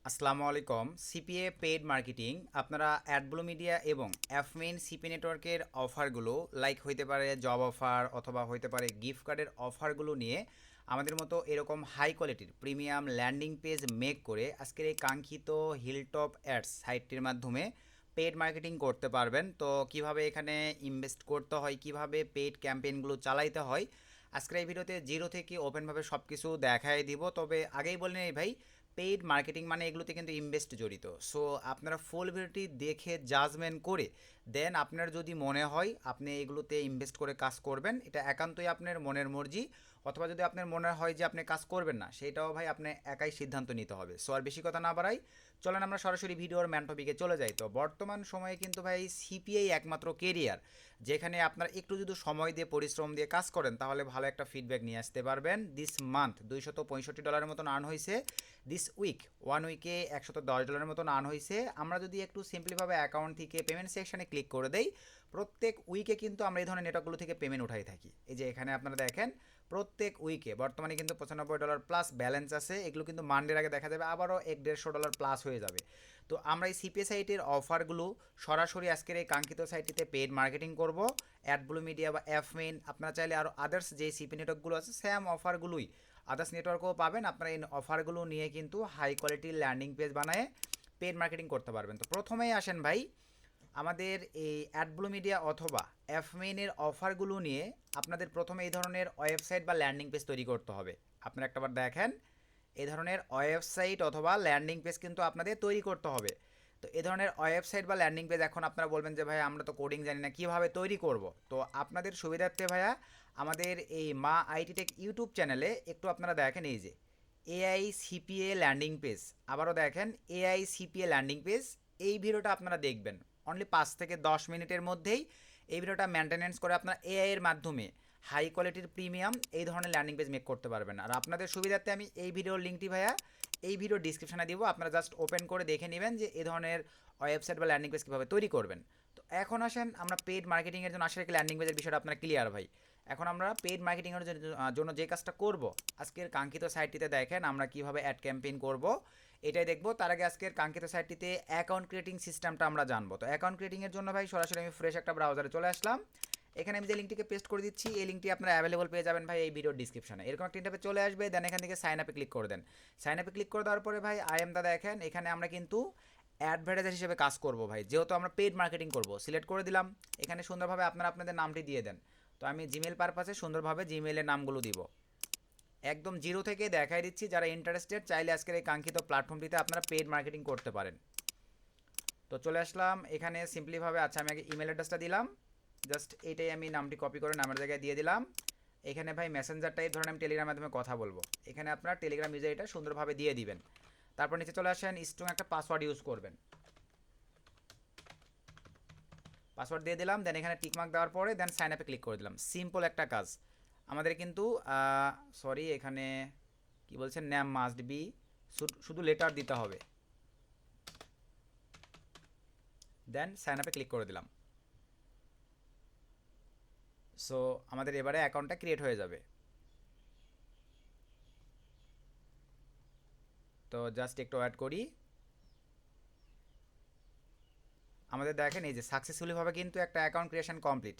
আসসালামু আলাইকুম। CPA paid marketing আপনারা অ্যাডব্লু মিডিয়া এবং অ্যাফমেইন সিপি নেটওয়ার্কের অফারগুলো লাইক হইতে পারে জব অফার অথবা হইতে পারে গিফট কার্ডের অফারগুলো নিয়ে আমাদের মতো এরকম হাই কোয়ালিটির প্রিমিয়াম ল্যান্ডিং পেজ মেক করে আজকের এই কাঙ্ক্ষিত হিলটপ অ্যাডস সাইটটির মাধ্যমে পেইড মার্কেটিং করতে পারবেন। তো কিভাবে এখানে ইনভেস্ট করতে হয়, কিভাবে পেইড ক্যাম্পেইনগুলো চালাইতে হয়, আজকের এই ভিডিওতে জিরো থেকে ওপেনভাবে সব কিছু দেখাই দিব। তবে আগেই বলে নেই ভাই, পেইড মার্কেটিং মানে এগুলোতে কিন্তু ইনভেস্ট জড়িত। সো আপনারা ফুল ভিডিওটি দেখে জাজমেন্ট করে দেন আপনার যদি মনে হয় আপনি এগুলোতে ইনভেস্ট করে কাজ করবেন, এটা একান্তই আপনার মনের মর্জি। অথবা যদি আপনার মনে হয় যে আপনি কাজ করবেন না, সেটাও ভাই আপনি একাই সিদ্ধান্ত নিতে হবে। সো আর বেশি কথা না বাড়াই, চলেন আমরা সরাসরি ভিডিওর ম্যান টপিকে চলে যাই। তো বর্তমান সময়ে কিন্তু ভাই সিপিআই একমাত্র কেরিয়ার যেখানে আপনার একটু যদি সময় দিয়ে পরিশ্রম দিয়ে কাজ করেন তাহলে ভালো একটা ফিডব্যাক নিয়ে আসতে পারবেন। দিস মান্থ $265 মতন আর্ন হয়েছে, দিস উইক ওয়ান উইকে $110 মতন আর্ন হয়েছে। আমরা যদি একটু সিম্পলিভাবে অ্যাকাউন্ট থেকে পেমেন্ট সেকশনে ক্লিক করে দেই, প্রত্যেক উইকে কিন্তু আমরা এই ধরনের নেটওয়ার্কগুলো থেকে পেমেন্ট উঠাই থাকি। এই যে এখানে আপনারা দেখেন প্রত্যেক উইকে বর্তমানে কিন্তু $95 প্লাস ব্যালেন্স আছে। এগুলো কিন্তু মানডের আগে দেখা যাবে আবারও $150 প্লাস হয়ে যাবে। তো আমরা এই সিপিএ সাইটের অফারগুলো সরাসরি আজকের এই কাঙ্ক্ষিত সাইটটিতে পেড মার্কেটিং করব। অ্যাডব্লু মিডিয়া বা অ্যাফমেইন, আপনারা চাইলে আরও আদার্স যে সিপি নেটওয়ার্কগুলো আছে সেম অফারগুলোই আদার্স নেটওয়ার্কও পাবেন। আপনারা এই অফারগুলো নিয়ে কিন্তু হাই কোয়ালিটির ল্যান্ডিং পেজ বানায় পেড মার্কেটিং করতে পারবেন। তো প্রথমেই আসেন ভাই, আমাদের এই অ্যাডব্লু মিডিয়া অথবা অ্যাফমেইনের অফারগুলো নিয়ে আপনাদের প্রথমে এই ধরনের ওয়েবসাইট বা ল্যান্ডিং পেজ তৈরি করতে হবে। আপনারা একটাবার দেখেন, এই ধরনের ওয়েবসাইট অথবা ল্যান্ডিং পেজ কিন্তু আপনাদের তৈরি করতে হবে। তো এই ধরনের ওয়েবসাইট বা ল্যান্ডিং পেজ এখন আপনারা বলবেন যে ভাই আমরা তো কোডিং জানি না, কীভাবে তৈরি করব। তো আপনাদের সুবিধার্থে ভাইয়া আমাদের এই মা আইটি টেক ইউটিউব চ্যানেলে একটু আপনারা দেখেন, এই যে এআই সিপিএ ল্যান্ডিং পেজ, আবারও দেখেন এআই সিপিএ ল্যান্ডিং পেজ। এই ভিডিওটা আপনারা দেখবেন অনলি 5 থেকে 10 মিনিটের মধ্যেই। এই ভিডিওটা মেনটেনেন্স করে আপনারা এআই এর মাধ্যমে হাই কোয়ালিটির প্রিমিয়াম এই ধরনের ল্যান্ডিং পেজ মেক করতে পারবেন। আর আপনাদের সুবিধার্থে আমি এই ভিডিওর লিঙ্কটি ভাইয়া এই ভিডিও ডিসক্রিপশনে দিব, আপনারা জাস্ট ওপেন করে দেখে নেবেন যে এই ধরনের ওয়েবসাইট বা ল্যান্ডিং পেজ কীভাবে তৈরি করবেন। তো এখন আসেন আমরা পেড মার্কেটিংয়ের জন্য আসলে ল্যান্ডিং পেজের বিষয়টা আপনারা ক্লিয়ার ভাই। এখন আমরা পেড মার্কেটিংয়ের জন্য যে কাজটা করব, আজকের কাঙ্ক্ষিত সাইটটিতে দেখেন আমরা কিভাবে অ্যাড ক্যাম্পেইন করব এটাই দেখবো। তার আগে আজকের কাঙ্ক্ষিত সাইটটিতে অ্যাকাউন্ট ক্রিয়েটিং সিস্টেমটা আমরা জানবো। তো অ্যাকাউন্ট ক্রিয়েটিংয়ের জন্য ভাই সরাসরি আমি ফ্রেশ একটা ব্রাউজারে চলে আসলাম। এখানে আমি যে লিঙ্কটিকে পেস্ট করে দিচ্ছি, এই লিঙ্কটি আপনারা অ্যাভেলেবল পেয়ে যাবেন ভাই এই ভিডিওর ডিসক্রিপশনে। এরকম একটা ইন্টারফেস চলে আসবে, দেন এখান থেকে সাইন আপে ক্লিক করে দেন। সাইন আপে ক্লিক করে দেওয়ার পরে ভাই আই এম দা দেখেন এখানে আমরা কিন্তু অ্যাডভার্টাইজার হিসেবে কাজ করব ভাই, যেহেতু আমরা পেড মার্কেটিং করব। সিলেক্ট করে দিলাম, এখানে সুন্দরভাবে আপনারা আপনাদের নামটি দিয়ে দেন। তো আমি জিমেল পারপাসে সুন্দরভাবে জিমেলের নামগুলো দিব। একদম জিরো থেকে দেখাই দিচ্ছি, যারা ইন্টারেস্টেড চাইলে আজকের এই কাঙ্ক্ষিত প্ল্যাটফর্মটিতে আপনারা পেড মার্কেটিং করতে পারেন। তো চলে আসলাম এখানে সিম্পলিভাবে। আচ্ছা আমি আগে ইমেল অ্যাড্রেসটা দিলাম, জাস্ট এইটাই আমি নামটি কপি করে নামের জায়গায় দিয়ে দিলাম। এখানে ভাই মেসেঞ্জার টাইপ ধরেন আমি টেলিগ্রামের মাধ্যমে কথা বলবো, এখানে আপনার টেলিগ্রাম ইউজার এটা সুন্দরভাবে দিয়ে দিবেন। তারপর নিচে চলে আসেন, স্ট্রং একটা পাসওয়ার্ড ইউজ করবেন। পাসওয়ার্ড দিয়ে দিলাম, দেন এখানে টিকমার্ক দেওয়ার পরে দেন সাইন আপে ক্লিক করে দিলাম। সিম্পল একটা কাজ আমাদের কিন্তু, সরি এখানে কি বলছেন, নেম মাস্ট বি, শুধু লেটার দিতে হবে। দেন সাইন আপে ক্লিক করে দিলাম। সো আমাদের এবারে অ্যাকাউন্টটা ক্রিয়েট হয়ে যাবে। তো জাস্ট একটু ওয়েট করি। আমাদের দেখেন এই যে সাকসেসফুলিভাবে কিন্তু একটা অ্যাকাউন্ট ক্রিয়েশন কমপ্লিট।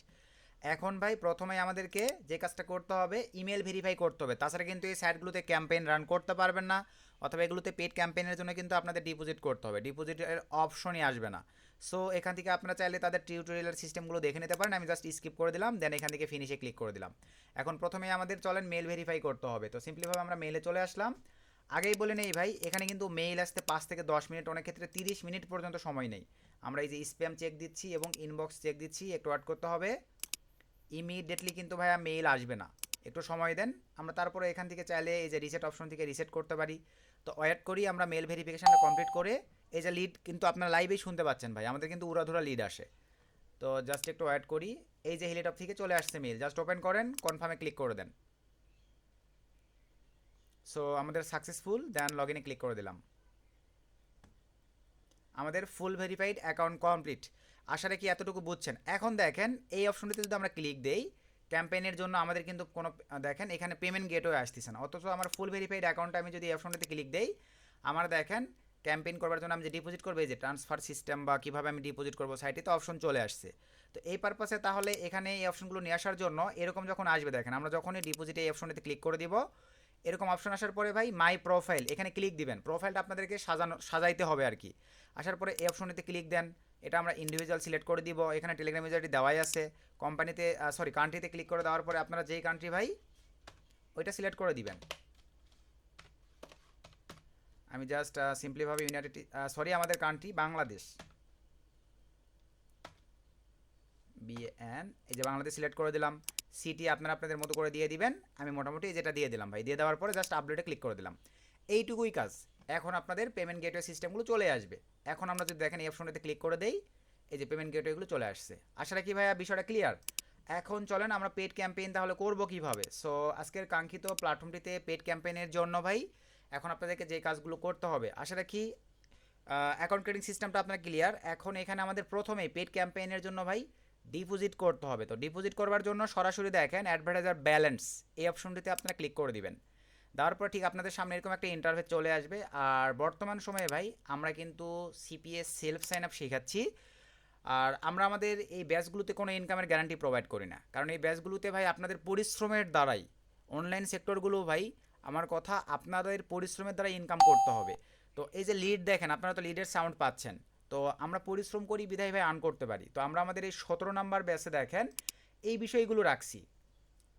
এখন ভাই প্রথমে আমাদেরকে যে কাজটা করতে হবে, ইমেল ভেরিফাই করতে হবে। তাছাড়া কিন্তু এই সাইটগুলোতে ক্যাম্পেইন রান করতে পারবেন না, অথবা এগুলোতে পেড ক্যাম্পেইনের জন্য কিন্তু আপনাদের ডিপোজিট করতে হবে, ডিপোজিটের অপশনই আসবে না। সো এখান থেকে আপনারা চাইলে তাদের টিউটোরিয়ালের সিস্টেমগুলো দেখে নিতে পারেন। আমি জাস্ট স্কিপ করে দিলাম, দেন এখান থেকে ফিনিশে ক্লিক করে দিলাম। এখন প্রথমে আমাদের চলেন মেল ভেরিফাই করতে হবে। তো সিম্পলিভাবে আমরা মেলে চলে আসলাম। আগেই বলে নেই ভাই, এখানে কিন্তু মেইল আসতে 5 থেকে 10 মিনিট, অনেক ক্ষেত্রে 30 মিনিট পর্যন্ত সময় নেই। আমরা এই যে স্প্যাম চেক দিচ্ছি এবং ইনবক্স চেক দিচ্ছি, একটু ওয়েট করতে হবে। ইমিডিয়েটলি কিন্তু ভাইয়া মেইল আসবে না, একটু সময় দেন। আমরা তারপরে এখান থেকে চাইলে এই যে রিসেট অপশন থেকে রিসেট করতে পারি। তো ওয়েট করি, আমরা মেল ভেরিফিকেশানটা কমপ্লিট করে এই যে লিড কিন্তু আপনারা লাইভেই শুনতে পাচ্ছেন ভাই, আমাদের কিন্তু উড়াধুরা লিড আসে। তো জাস্ট একটু ওয়েট করি, এই যে হিলেটপ থেকে চলে আসছে মেল, জাস্ট ওপেন করেন, কনফার্মে ক্লিক করে দেন। সো আমাদের সাকসেসফুল, দেন লগ ইনে ক্লিক করে দিলাম। আমাদের ফুল ভেরিফাইড অ্যাকাউন্ট কমপ্লিট। আশা রাখি এতটুকু বুঝছেন। এখন দেখেন এই অপশনটিতে যদি আমরা ক্লিক দেই, ক্যাম্পেইনের জন্য আমাদের কিন্তু কোনো, দেখেন এখানে পেমেন্ট গেটওয়ে আসতেছে না, অথচ আমার ফুল ভেরিফাইড অ্যাকাউন্টে আমি যদি এই অপশনটিতে ক্লিক দেই, আমার দেখেন ক্যাম্পেইন করবার জন্য আমি যে ডিপোজিট করবো, এই যে ট্রান্সফার সিস্টেম বা কীভাবে আমি ডিপোজিট করবো সাইটে তো অপশন চলে আসছে। তো এই পারপাসে তাহলে এখানে এই অপশনগুলো নিয়ে আসার জন্য এরকম যখন আসবে দেখেন, আমরা যখনই ডিপোজিটে এই অপশনটিতে ক্লিক করে দিব, এরকম অপশন আসার পরে ভাই মাই প্রোফাইল এখানে ক্লিক দিবেন। প্রোফাইলটা আপনাদেরকে সাজাইতে হবে আর কি। আসার পরে এই অপশনটিতে ক্লিক দেন, এটা আমরা ইন্ডিভিজুয়াল সিলেক্ট করে দিব। এখানে টেলিগ্রাম ইউজারটি দেওয়াই আছে। কোম্পানিতে কান্ট্রিতে ক্লিক করে দেওয়ার পরে আপনারা যেই কান্ট্রি ভাই ওইটা সিলেক্ট করে দিবেন। আমি জাস্ট সিম্পলিভাবে আমাদের কান্ট্রি বাংলাদেশ, বিএন, এই যে বাংলাদেশ সিলেক্ট করে দিলাম। সিটি আপনারা আপনাদের মতো করে দিয়ে দিবেন। আমি মোটামুটি যেটা দিয়ে দিলাম ভাই, দিয়ে দেওয়ার পরে জাস্ট আপডেটে ক্লিক করে দিলাম। এইটুকুই কাজ। এখন আপনাদের পেমেন্ট গেটওয়ে সিস্টেমগুলো চলে আসবে। এখন আমরা যদি দেখেন এই অপশনটাতে ক্লিক করে দেই, এই যে পেমেন্ট গেটওয়েগুলো চলে আসছে। আশা রাখি ভাইয়া বিষয়টা ক্লিয়ার। এখন চলেন আমরা পেড ক্যাম্পেইন তাহলে করব কিভাবে। সো আজকের কাঙ্ক্ষিত প্ল্যাটফর্মটিতে পেড ক্যাম্পেইনের জন্য ভাই এখন আপনাদেরকে যে কাজগুলো করতে হবে, আশা রাখি অ্যাকাউন্ট ক্রিয়েটিং সিস্টেমটা আপনার ক্লিয়ার। এখন এখানে আমাদের প্রথমেই পেড ক্যাম্পেইনের জন্য ভাই ডিপোজিট করতে হবে। তো ডিপোজিট করবার জন্য সরাসরি দেখেন অ্যাডভার্টাইজার ব্যালেন্স এই অপশনটিতে আপনারা ক্লিক করে দিবেন। দেওয়ার পর ঠিক আপনাদের সামনে এরকম একটা ইন্টারফেস চলে আসবে। আর বর্তমান সময়ে ভাই আমরা কিন্তু সিপিএ সেলফ সাইন আপ শেখাচ্ছি। আর আমরা আমাদের এই ব্যাচগুলোতে কোনো ইনকামের গ্যারান্টি প্রোভাইড করি না, কারণ এই ব্যাচগুলোতে ভাই আপনাদের পরিশ্রমের দ্বারাই, অনলাইন সেক্টরগুলো ভাই আমার কথা আপনাদের পরিশ্রমের দ্বারা ইনকাম করতে হবে। তো এই যে লিড দেখেন, আপনারা তো লিডের সাউন্ড পাচ্ছেন। তো আমরা পরিশ্রম করি বিধায় ভাই আর্ন করতে পারি। তো আমরা আমাদের এই 17 নাম্বার ব্যাচে দেখেন এই বিষয়গুলো রাখছি।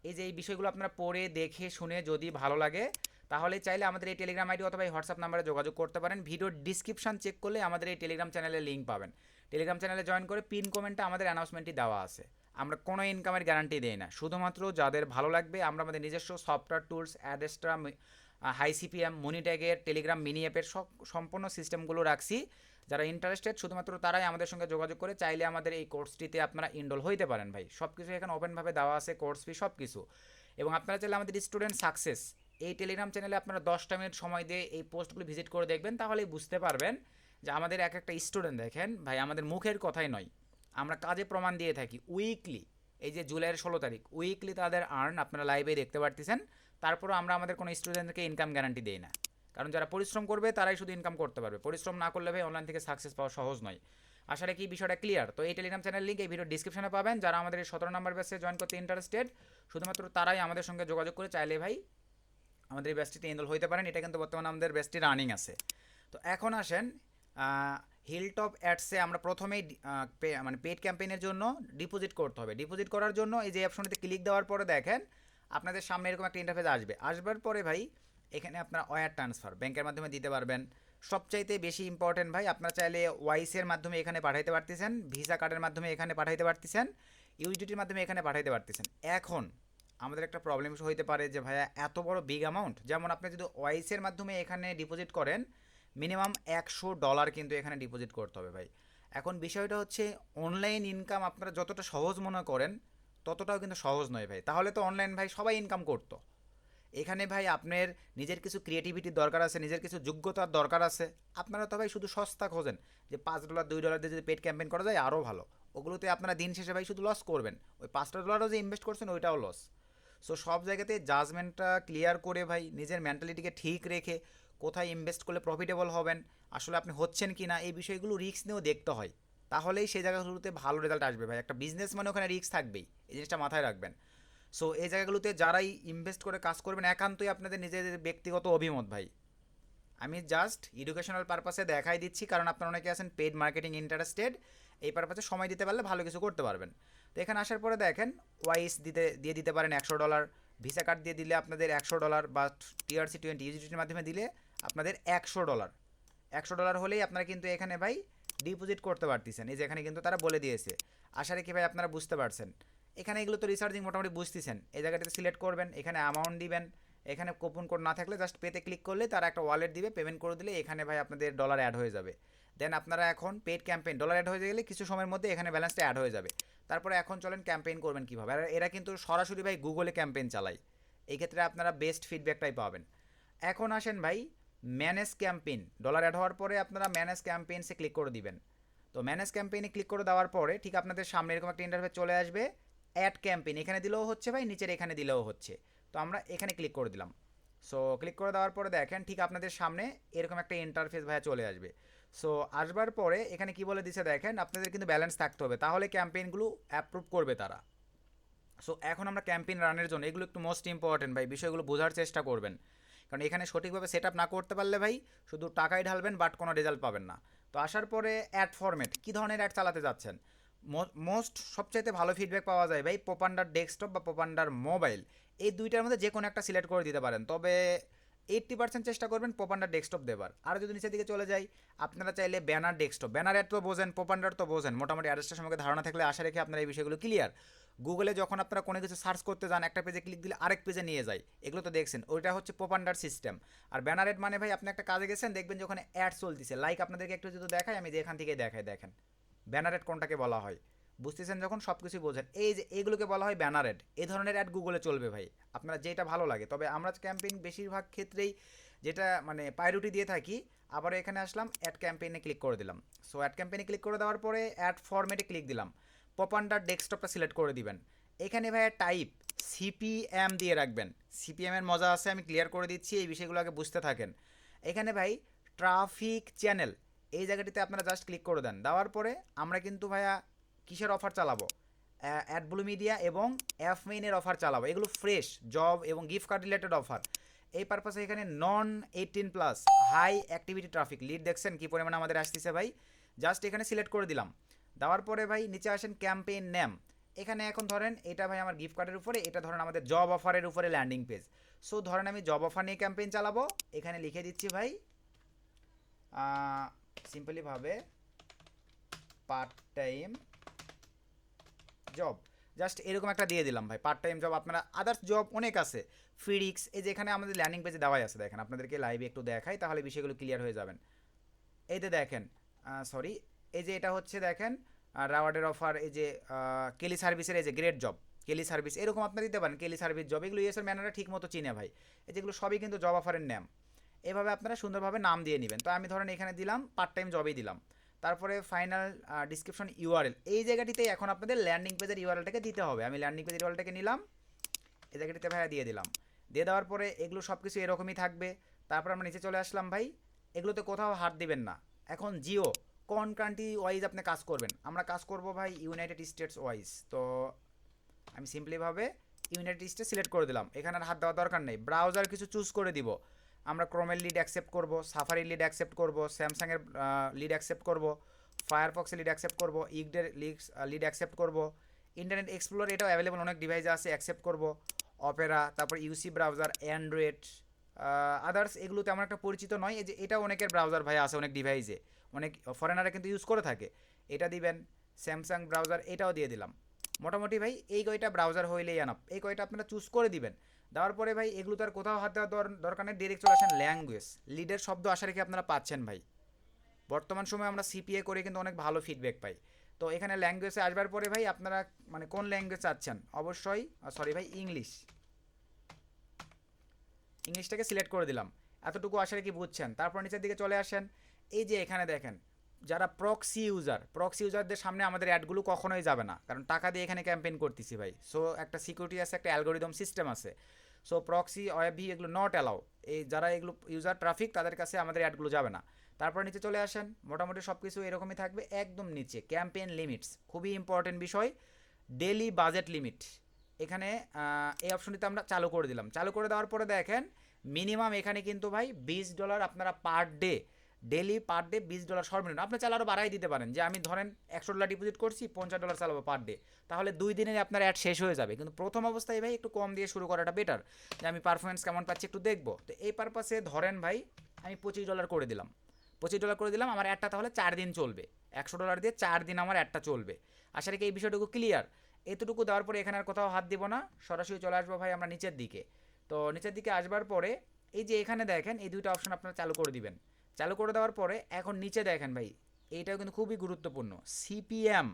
এই যে এই বিষয়গুলো আপনারা পড়ে দেখে শুনে যদি ভালো লাগে তাহলে চাইলে আমাদের এই টেলিগ্রাম আইডি অথবা এই হোয়াটসঅ্যাপ নাম্বারে যোগাযোগ করতে পারেন। ভিডিওর ডিসক্রিপশন চেক করলে আমাদের এই টেলিগ্রাম চ্যানেলের লিঙ্ক পাবেন। টেলিগ্রাম চ্যানেলে জয়েন করে পিন কমেন্টে আমাদের অ্যানাউন্সমেন্টটি দেওয়া আছে। আমরা কোনো ইনকামের গ্যারান্টি দেই না, শুধুমাত্র যাদের ভালো লাগবে আমরা আমাদের নিজস্ব software tools, Adsterra, high CPM, মনিট্যাগের, টেলিগ্রাম মিনি অ্যাপের সম্পূর্ণ সিস্টেমগুলো রাখছি। যারা ইন্টারেস্টেড শুধুমাত্র তারাই আমাদের সঙ্গে যোগাযোগ করে চাইলে আমাদের এই কোর্সটিতে আপনারা ইনরোল হইতে পারেন ভাই। সব কিছু এখানে ওপেনভাবে দেওয়া আছে, কোর্স ফি সব কিছু। এবং আপনারা চাইলে আমাদের স্টুডেন্ট সাকসেস এই টেলিগ্রাম চ্যানেলে আপনারা 10টা মিনিট সময় দিয়ে এই পোস্টগুলো ভিজিট করে দেখবেন, তাহলেই বুঝতে পারবেন যে আমাদের এক একটা স্টুডেন্ট দেখেন ভাই আমাদের মুখের কথাই নয়, আমরা কাজে প্রমাণ দিয়ে থাকি উইকলি। এই যে জুলাইয়ের 16 তারিখ উইকলি তাদের আর্ন আপনারা লাইভে দেখতে পারতেছেন। তারপরও আমরা আমাদের কোনো স্টুডেন্টকে ইনকাম গ্যারান্টি দিই না, কারণ যারা পরিশ্রম করবে তারাই শুধু ইনকাম করতে পারবে। পরিশ্রম না করলে ভাই অনলাইন থেকে সাকসেস পাওয়া সহজ নয়। আশা রাখি বিষয়টা ক্লিয়ার। তো এই টেলিগ্রাম চ্যানেল লিঙ্ক এই ভিডিওর ডিসক্রিপশনে পাবেন। যারা আমাদের এই 17 নম্বর ব্যাচে জয়েন করতে ইন্টারেস্টেড শুধুমাত্র তারাই আমাদের সঙ্গে যোগাযোগ করে চাইলে ভাই আমাদের এই ব্যাচটিতে এনরোল হইতে পারেন। এটা কিন্তু বর্তমানে আমাদের ব্যাচটি রানিং আছে। তো এখন আসেন হিলটপ অ্যাডসে আমরা প্রথমেই মানে পেড ক্যাম্পেইনের জন্য ডিপোজিট করতে হবে। ডিপোজিট করার জন্য এই যে অপশনটিতে ক্লিক দেওয়ার পরে দেখেন আপনাদের সামনে এরকম একটা ইন্টারফেস আসবে। আসবার পরে ভাই এখানে আপনার ওয়্যার ট্রান্সফার ব্যাংকের মাধ্যমে দিতে পারবেন। সবচাইতে বেশি ইম্পর্টেন্ট ভাই আপনারা চাইলে ওয়াইসের মাধ্যমে এখানে পাঠাইতে পারতেছেন, ভিসা কার্ডের মাধ্যমে এখানে পাঠাইতে পারতেছেন, ইউএসডিটির মাধ্যমে এখানে পাঠাইতে পারতেছেন। এখন আমাদের একটা প্রবলেম হইতে পারে যে ভাইয়া এত বড় বিগ অ্যামাউন্ট, যেমন আপনি যদি ওয়াইসের মাধ্যমে এখানে ডিপোজিট করেন মিনিমাম $100 কিন্তু এখানে ডিপোজিট করতে হবে ভাই। এখন বিষয়টা হচ্ছে অনলাইন ইনকাম আপনারা যতটা সহজ মনে করেন ততটাও কিন্তু সহজ নয় ভাই। তাহলে তো অনলাইন ভাই সবাই ইনকাম করতো। এখানে ভাই আপনার নিজের কিছু ক্রিয়েটিভিটির দরকার আছে, নিজের কিছু যোগ্যতার দরকার আছে। আপনারা তো ভাই শুধু সস্তা খোঁজেন যে $5 $2 দিয়ে যদি পেড ক্যাম্পেইন করা যায় আরও ভালো। ওগুলোতে আপনারা দিন শেষে ভাই শুধু লস করবেন। ওই $5 যে ইনভেস্ট করছেন ওইটাও লস। সো সব জায়গাতে জাজমেন্টটা ক্লিয়ার করে ভাই নিজের মেন্টালিটিকে ঠিক রেখে কোথায় ইনভেস্ট করলে প্রফিটেবল হবেন, আসলে আপনি হচ্ছেন কি না এই বিষয়গুলো রিস্ক নিয়েও দেখতে হয়। তাহলেই সেই জায়গাগুলোতে ভালো রেজাল্ট আসবে ভাই। একটা বিজনেস মানে ওখানে রিস্ক থাকবেই, এই জিনিসটা মাথায় রাখবেন। সো এই জায়গাগুলোতে যারাই ইনভেস্ট করে কাজ করবেন একান্তই আপনাদের নিজেদের ব্যক্তিগত অভিমত ভাই। আমি জাস্ট এডুকেশনাল পারপাসে দেখাই দিচ্ছি, কারণ আপনারা অনেকে আছেন পেড মার্কেটিং ইন্টারেস্টেড, এই পারপাসে সময় দিতে পারলে ভালো কিছু করতে পারবেন। তো এখানে আসার পরে দেখেন ওয়াইস দিয়ে দিতে পারেন $100, ভিসা কার্ড দিয়ে দিলে আপনাদের $100 বা TRC20 ইউজিটির মাধ্যমে দিলে আপনাদের $100। $100 হলেই আপনারা কিন্তু এখানে ভাই ডিপোজিট করতে পারতেছেন। এই যে এখানে কিন্তু তারা বলে দিয়েছে। আশা রাখি ভাই আপনারা বুঝতে পারছেন। এখানে এগুলো তো রিসার্চিং মোটামুটি বুঝতেছেন। এই জায়গাটাতে সিলেক্ট করবেন, এখানে অ্যামাউন্ট দিবেন, এখানে কুপন কোড না থাকলে জাস্ট পেতে ক্লিক করলে তারা একটা ওয়ালেট দিবে, পেমেন্ট করে দিলে এখানে ভাই আপনাদের ডলার অ্যাড হয়ে যাবে। দেন আপনারা এখন পেড ক্যাম্পেইন ডলার অ্যাড হয়ে গেলে কিছু সময়ের মধ্যে এখানে ব্যালেন্সটা অ্যাড হয়ে যাবে। তারপরে এখন চলেন ক্যাম্পেইন করবেন কীভাবে। আর এরা কিন্তু সরাসরি ভাই গুগলে ক্যাম্পেইন চালায়, এই ক্ষেত্রে আপনারা বেস্ট ফিডব্যাকটাই পাবেন। এখন আসেন ভাই ম্যানেজ ক্যাম্পেইন। ডলার অ্যাড হওয়ার পরে আপনারা ম্যানেজ ক্যাম্পেইনসে ক্লিক করে দিবেন। তো ম্যানেজ ক্যাম্পেইনে ক্লিক করে দেওয়ার পরে ঠিক আপনাদের সামনে এরকম একটা ইন্টারফেস চলে আসবে। অ্যাড ক্যাম্পেইন এখানে দিলেও হচ্ছে ভাই, নিচের এখানে দিলেও হচ্ছে। তো আমরা এখানে ক্লিক করে দিলাম। সো ক্লিক করে দেওয়ার পরে দেখেন ঠিক আপনাদের সামনে এরকম একটা ইন্টারফেস ভাইয়া চলে আসবে। সো আসবার পরে এখানে কি বলে দিছে দেখেন, আপনাদের কিন্তু ব্যালেন্স থাকতে হবে, তাহলে ক্যাম্পেইনগুলো অ্যাপ্রুভ করবে তারা। সো এখন আমরা ক্যাম্পেইন রানের জন্য এগুলো একটু মোস্ট ইম্পর্টেন্ট ভাই, বিষয়গুলো বোঝার চেষ্টা করবেন, কারণ এখানে সঠিকভাবে সেট আপ না করতে পারলে ভাই শুধু টাকাই ঢালবেন বাট কোনো রেজাল্ট পাবেন না। তো আসার পরে অ্যাড ফরম্যাট, কী ধরনের অ্যাড চালাতে যাচ্ছেন, মোস্ট সবচাইতে ভালো ফিডব্যাক পাওয়া যায় ভাই পোপান্ডার ডেস্কটপ বা পোপান্ডার মোবাইল, এই দুইটার মধ্যে যে কোনো একটা সিলেক্ট করে দিতে পারেন, তবে 80% চেষ্টা করবেন পোপান্ডার ডেস্কটপ দেবার। আর যদি নিচের দিকে চলে যাই, আপনারা চাইলে ব্যানার ডেস্কটপ, ব্যানার অ্যাড তো বোঝেন, পোপান্ডার তো বোঝেন, মোটামুটি অ্যাড্রেসটার সম্পর্কে ধারণা থাকলে আশা রেখে আপনারা এই বিষয়গুলো ক্লিয়ার। গুগলে যখন আপনারা কোনো কিছু সার্চ করতে যান, একটা পেজে ক্লিক দিলে আরেক পেজে নিয়ে যায়, এগুলো তো দেখছেন, ওইটা হচ্ছে পোপান্ডার সিস্টেম। আর ব্যানার অ্যাড মানে ভাই আপনি একটা কাজে গেছেন, দেখবেন যে ওখানে অ্যাড চলতেছে, লাইক আপনাদেরকে একটু যদি দেখাই, আমি যে এখান থেকে দেখাই, দেখেন ব্যানার অ্যাড কোনটাকে বলা হয়, বুঝতেছেন যখন সব কিছুই বোঝেন, এই যে এগুলোকে বলা হয় ব্যানার অ্যাড। এই ধরনের অ্যাড গুগলে চলবে ভাই, আপনারা যেটা ভালো লাগে। তবে আমরা ক্যাম্পেইন বেশিরভাগ ক্ষেত্রেই যেটা মানে প্রায়োরিটি দিয়ে থাকি। আবার এখানে আসলাম, অ্যাড ক্যাম্পেইনে ক্লিক করে দিলাম। সো অ্যাড ক্যাম্পেইনে ক্লিক করে দেওয়ার পরে অ্যাড ফরম্যাটে ক্লিক দিলাম, পপান্ডার ডেস্কটপটা সিলেক্ট করে দিবেন। এখানে ভাই টাইপ সিপিএম দিয়ে রাখবেন, সিপিএম এর মজা আছে, আমি ক্লিয়ার করে দিচ্ছি, এই বিষয়গুলো আগে বুঝতে থাকেন। এখানে ভাই ট্রাফিক চ্যানেল, এই জায়গাটিতে আপনারা জাস্ট ক্লিক করে দেন, দেওয়ার পরে আমরা কিন্তু ভাইয়া কিসের অফার চালাবো, অ্যাডব্লু মিডিয়া এবং এফ মেইনের অফার চালাবো, এগুলো ফ্রেশ জব এবং গিফট কার্ড রিলেটেড অফার। এই পারপাসে এখানে নন 18+ হাই অ্যাক্টিভিটি ট্রাফিক লিড দেখছেন কী পরিমাণে আমাদের আসতেছে ভাই, জাস্ট এখানে সিলেক্ট করে দিলাম। দেওয়ার পরে ভাই নিচে আসেন ক্যাম্পেইন নেম, এখানে এখন ধরেন এটা ভাই আমার গিফট কার্ডের উপরে, এটা ধরেন আমাদের জব অফারের উপরে ল্যান্ডিং পেজ। সো ধরেন আমি জব অফার নিয়ে ক্যাম্পেইন চালাবো, এখানে লিখে দিচ্ছি ভাই সিম্পলিভাবে পার্ট টাইম জব, জাস্ট এরকম একটা দিয়ে দিলাম ভাই, পার্ট টাইম জব। আপনারা আদার্স জব অনেক আছে, ফিডিক্স, এই যে এখানে আমাদের ল্যান্ডিং পেজে দেওয়াই আছে, দেখেন আপনাদেরকে লাইভে একটু দেখাই, তাহলে বিষয়গুলো ক্লিয়ার হয়ে যাবেন। এই যে দেখেন, সরি, এই যে এটা হচ্ছে দেখেন রাওয়ার্ডের অফার, এই যে কেলি সার্ভিসের এই যে গ্রেট জব, কেলি সার্ভিস এরকম আপনারা দিতে পারেন, কেলি সার্ভিস জব, এগুলো ইউএসের ম্যানেজাররা ঠিক মতো চিনে ভাই, এই যেগুলো সবই কিন্তু জব অফারের নাম, এভাবে আপনারা সুন্দরভাবে নাম দিয়ে নেবেন। তো আমি ধরেন এখানে দিলাম পার্ট টাইম জবেই দিলাম। তারপরে ফাইনাল ডিসক্রিপশন ইউআরএল, এই জায়গাটিতে এখন আপনাদের ল্যান্ডিং পেজের ইউআরএলটাকে দিতে হবে, আমি ল্যান্ডিং পেজের ইউআরএলটাকে নিলাম, এই জায়গাটিতে ভাইয়া দিয়ে দিলাম। দিয়ে দেওয়ার পরে এগুলো সব কিছু এরকমই থাকবে। তারপর আমরা নিচে চলে আসলাম ভাই, এগুলোতে কোথাও হাত দিবেন না। এখন জিও কোন কান্ট্রি ওয়াইজ আপনি কাজ করবেন, আমরা কাজ করব ভাই ইউনাইটেড স্টেটস ওয়াইজ, তো আমি সিম্পলিভাবে ইউনাইটেড স্টেটস সিলেক্ট করে দিলাম, এখানে আর হাত দেওয়ার দরকার নেই। ব্রাউজার কিছু চুজ করে দিব, আমরা ক্রোমের লিড অ্যাকসেপ্ট করব, সাফারির লিড অ্যাকসেপ্ট করব, স্যামসাংয়ের লিড অ্যাকসেপ্ট করব, ফায়ারফক্সের লিড অ্যাকসেপ্ট করব, ইগডের লিড অ্যাকসেপ্ট করব, ইন্টারনেট এক্সপ্লোর এটাও অ্যাভেলেবল অনেক ডিভাইসে আছে, অ্যাকসেপ্ট করব, অপেরা, তারপর ইউসি ব্রাউজার, অ্যান্ড্রয়েড, আদার্স এগুলো তেমন একটা পরিচিত নয়, এই যে এটা অনেকের ব্রাউজার ভাই আছে অনেক ডিভাইসে, অনেক ফরেনাররা কিন্তু ইউজ করে থাকে, এটা দিবেন। স্যামসাং ব্রাউজার এটাও দিয়ে দিলাম। মোটামুটি ভাই এই কয়টা ব্রাউজার হইলেই আনাপ, এই কয়টা আপনারা চুজ করে দিবেন। দেওয়ার পরে ভাই এগুলো তো আর কোথাও হাত দেওয়ার দরকার নেই, ডিরেক্ট চলে আসেন ল্যাঙ্গুয়েজ, লিডের শব্দ আশা রেখে আপনারা পাচ্ছেন ভাই। বর্তমান সময়ে আমরা সিপিএ করে কিন্তু অনেক ভালো ফিডব্যাক পাই। তো এখানে ল্যাঙ্গুয়েজে আসবার পরে ভাই আপনারা মানে কোন ল্যাঙ্গুয়েজ চাচ্ছেন, অবশ্যই সরি ভাই ইংলিশটাকে সিলেক্ট করে দিলাম। এতটুকু আশা কি বুঝছেন। তারপর নিচের দিকে চলে আসেন, এই যে এখানে দেখেন যারা প্রক্সি ইউজারদের সামনে আমাদের অ্যাডগুলো কখনোই যাবে না, কারণ টাকা দিয়ে এখানে ক্যাম্পেইন করতেছি ভাই। সো একটা সিকিউরিটি আছে, একটা অ্যালগোরিদম সিস্টেম আছে। সো প্রক্সি ওয়েবি এগুলো নট অ্যালাউ, এই যারা এগুলো ইউজার ট্রাফিক তাদের কাছে আমাদের অ্যাডগুলো যাবে না। তারপর নিচে চলে আসেন, মোটামুটি সব কিছু এরকমই থাকবে। একদম নিচে ক্যাম্পেইন লিমিটস, খুবই ইম্পর্টেন্ট বিষয়, ডেলি বাজেট লিমিট, এখানে এই অপশনটিতে আমরা চালু করে দিলাম। চালু করে দেওয়ার পরে দেখেন মিনিমাম এখানে কিন্তু ভাই $20 আপনারা per day, daily per day $20 সর্বনিম্ন, আপনি চাল আরও বাড়াই দিতে পারেন, যে আমি ধরেন $100 ডিপোজিট করছি, $50 চালাবো পার ডে, তাহলে 2 দিনে আপনার অ্যাড শেষ হয়ে যাবে। কিন্তু প্রথম অবস্থায় ভাই একটু কম দিয়ে শুরু করাটা বেটার, যে আমি পারফরমেন্স কেমন পাচ্ছি একটু দেখবো। তো এই পারপাসে ধরেন ভাই আমি $25 করে দিলাম, $25 করে দিলাম, আমার অ্যাডটা তাহলে 4 দিন চলবে, $100 দিয়ে 4 দিন আমার অ্যাডটা চলবে। আশা রেখে এই বিষয়টুকু ক্লিয়ার। এতটুকু দেওয়ার পরে এখানে আর কোথাও হাত দিব না, সরাসরি চলে আসবো ভাই আমরা নিচের দিকে। তো নিচের দিকে আসবার পরে এই যে এখানে দেখেন এই দুইটা অপশন আপনারা চালু করে দিবেন। চালু করে দেওয়ার পরে এখন নিচে দেখেন ভাই, এইটাও কিন্তু খুবই গুরুত্বপূর্ণ, সিপিএম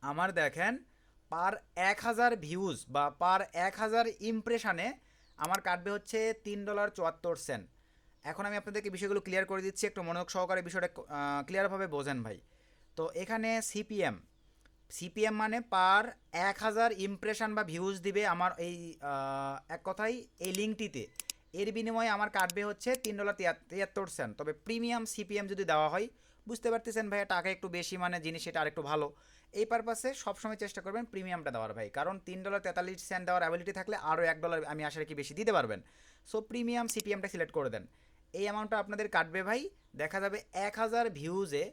আমার দেখেন পার 1000 ভিউজ বা পার 1000 ইমপ্রেশনে আমার কাটবে হচ্ছে $3.74। এখন আমি আপনাদেরকে বিষয়গুলো ক্লিয়ার করে দিচ্ছি, একটু মনোযোগ সহকারে বিষয়টা ক্লিয়ারভাবে বোঝেন ভাই। তো এখানে সিপিএম মানে পার 1000 ইমপ্রেশন বা ভিউজ দিবে আমার এই এক কথায় এই লিঙ্কটিতে, এর বিনিময়ে আমার কাটবে হচ্ছে $3.73। তবে প্রিমিয়াম সিপিএম যদি দেওয়া হয়, বুঝতে পারতেছেন ভাই টাকা একটু বেশি মানে জিনিস এটা আরেকটু ভালো। এই পারপাসে সবসময় চেষ্টা করবেন প্রিমিয়ামটা দেওয়ার ভাই, কারণ $3.43 দেওয়ার অ্যাবিলিটি থাকলে আরও $1 আমি আশা রাখি বেশি দিতে পারবেন। সো প্রিমিয়াম সিপিএমটা সিলেক্ট করে দেন। এই অ্যামাউন্টটা আপনাদের কাটবে ভাই, দেখা যাবে 1000 ভিউজে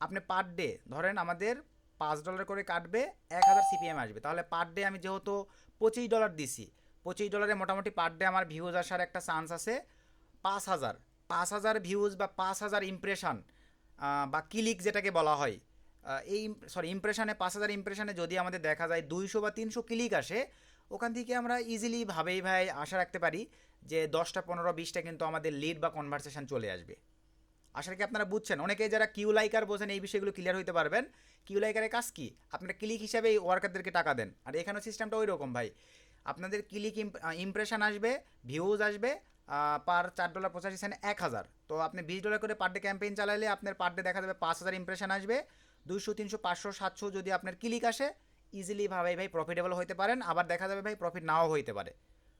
আপনি পার ডে ধরেন আমাদের $5 করে কাটবে, 1000 সিপিএম আসবে, তাহলে পার ডে আমি যেহেতু $25 দিছি, $25 মোটামুটি পার ডে আমার ভিউজ আসার একটা চান্স আছে 5000। 5000 ভিউজ বা 5000 ইমপ্রেশন বা ক্লিক যেটাকে বলা হয়, এই ইমপ্রেশনে 5000 ইমপ্রেশনে যদি আমাদের দেখা যায় 200 বা 300 ক্লিক আসে, ওখান থেকে আমরা ইজিলি ভাবেই ভাই আশা রাখতে পারি যে 10টা 15 20টা কিন্তু আমাদের লিড বা কনভারসেশন চলে আসবে। আশা রাখি আপনারা বুঝছেন। অনেকেই যারা কিউ লাইকার বোঝেন এই বিষয়গুলো ক্লিয়ার হইতে পারবেন। কিউ লাইকারের কাজ কি, আপনারা ক্লিক হিসাবে এই ওয়ার্কারদেরকে টাকা দেন, আর এখানেও সিস্টেমটা ওই রকম ভাই। আপনাদের ক্লিক ইমপ্রেশন আসবে, ভিউজ আসবে পার $4.85 1000। তো আপনি $20 করে পার ডে ক্যাম্পেইন চালাইলে আপনার পার ডে দেখা যাবে 5000 ইমপ্রেশন আসবে, 200 300 500 700 যদি আপনার ক্লিক আসে, ইজিলি ভাই প্রফিটেবল হইতে পারেন। আবার দেখা যাবে ভাই প্রফিট নাও হইতে পারে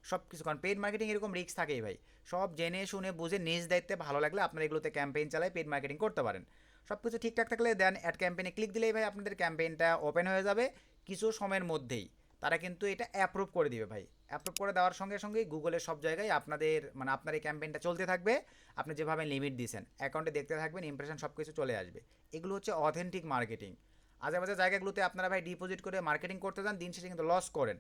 সব কিছু, কারণ পেড মার্কেটিং এরকম রিস্ক থাকেই ভাই। সব জেনে শুনে বুঝে নিজ দায়িত্বে ভালো লাগলে আপনারা এগুলোতে ক্যাম্পেইন চালাই পেড মার্কেটিং করতে পারেন। সব কিছু ঠিকঠাক থাকলে দেন অ্যাড ক্যাম্পেইনে ক্লিক দিলেই ভাই আপনাদের ক্যাম্পেইনটা ওপেন হয়ে যাবে কিছু সময়ের মধ্যেই। তারা কিন্তু এটা অ্যাপ্রুভ করে দিবে ভাই। অ্যাপ্রুভ করে দেওয়ার সঙ্গে সঙ্গেই গুগলের সব জায়গায় আপনাদের মানে আপনার এই ক্যাম্পেইনটা চলতে থাকবে। আপনি যেভাবে লিমিট দিয়েছেন অ্যাকাউন্টে দেখতে থাকবেন, ইমপ্রেশন সব কিছু চলে আসবে। এগুলো হচ্ছে অথেন্টিক মার্কেটিং। আশেপাশে জায়গাগুলোতে আপনারা ভাই ডিপোজিট করে মার্কেটিং করতে যান, দিন শেষে কিন্তু লস করেন।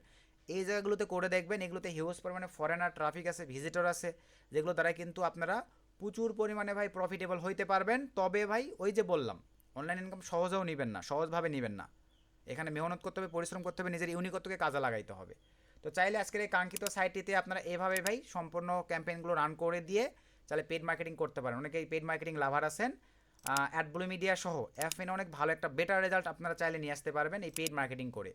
এই জায়গাগুলোতে করে দেখবেন, এগুলোতে হিউজ পরিমাণে ফরেনার ট্রাফিক আছে, ভিজিটর আছে, যেগুলো দ্বারা কিন্তু আপনারা প্রচুর পরিমাণে ভাই প্রফিটেবল হইতে পারবেন। তবে ভাই ওই যে বললাম, অনলাইন ইনকাম সহজেও নেবেন না, সহজভাবে নেবেন না। এখানে মেহনত করতে হবে, পরিশ্রম করতে হবে, নিজের ইউনিকত্বকে কাজে লাগাইতে হবে। তো চাইলে আজকের এই কাঙ্ক্ষিত সাইটটিতে আপনারা এভাবে ভাই সম্পূর্ণ ক্যাম্পেইনগুলো রান করে দিয়ে চাইলে পেড মার্কেটিং করতে পারেন। অনেকেই পেড মার্কেটিং লাভার আছেন, অ্যাডব্লু মিডিয়া সহ এফএন অনেক ভালো একটা বেটার রেজাল্ট আপনারা চাইলে নিয়ে আসতে পারবেন এই পেড মার্কেটিং করে।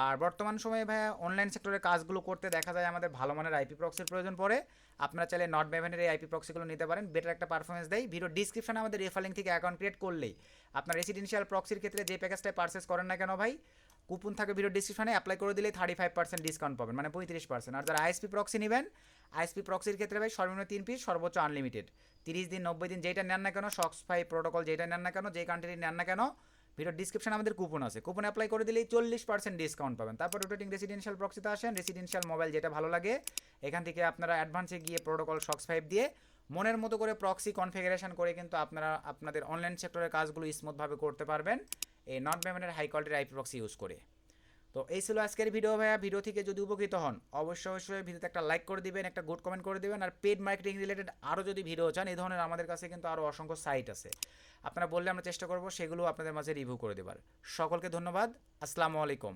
আর বর্তমান সময়ে ভাইয়া অনলাইন সেক্টরের কাজগুলো করতে দেখা যায় আমাদের ভালো মানের আইপি প্রক্সির প্রয়োজন পড়ে। আপনারা চাইলে নট মেভেনের এই আইপি প্রক্সিগুলো নিতে পারেন, বেটার একটা পারফরমেন্স দেয়। ভিডিও ডিসক্রিপশনে আমাদের রেফার লিঙ্ক থেকে অ্যাকাউন্ট ক্রিয়েট করলেই আপনার রেসিডেন্সিয়াল প্রক্সির ক্ষেত্রে যে প্যাকেজটাই পারচেস করেন না কেন ভাই, কুপন থাকে ভিডিও ডিসক্রিপশনে, অ্যাপ্লাই করে দিলে 35% ডিসকাউন্ট পাবেন, মানে 35%। আর যারা আইএসপি প্রক্সি নেবেন, আইএসপি প্রক্সির ক্ষেত্রে ভাই সর্বনিম্ন 3 পিস, সর্বোচ্চ আনলিমিটেড 30 দিন 90 দিন যেটা নেন না কেন, সক্স 5 প্রোটোকল যেটা নেন না কেন, যে কান্ট্রি নেন না কেন, ভিডিও ডিসক্রিপশনে আমাদের কুপন আছে, কুপন অ্যাপ্লাই করে দিলেই 40% ডিসকাউন্ট পাবেন। তারপর রোটেটিং রেসিডেন্সিয়াল প্রক্সিতে আসেন, রেসিডেন্সিয়াল মোবাইল যেটা ভালো লাগে এখান থেকে আপনারা অ্যাডভান্সে গিয়ে প্রোটোকল সক্স 5 দিয়ে মনের মতো করে প্রক্সি কনফিগারেশন করে কিন্তু আপনারা আপনাদের অনলাইন সেক্টরের কাজগুলো স্মুথভাবে করতে পারবেন এই নট পেমেন্টের হাই কোয়ালিটির আইপি প্রক্সি ইউজ করে। তো এই ছিল আজকের ভিডিও ভাইয়া। ভিডিও থেকে যদি উপকৃত হন অবশ্যই ভিডিওতে একটা লাইক করে দিবেন, একটা গুড কমেন্ট করে দিবেন। আর পেড মার্কেটিং রিলেটেড আরও যদি ভিডিও চান এই ধরনের আমাদের কাছে কিন্তু আরও অসংখ্য সাইট আছে, আপনারা বললে আমরা চেষ্টা করব সেগুলো আপনাদের মাঝে রিভিউ করে দেবার। সকলকে ধন্যবাদ, আসসালামু আলাইকুম।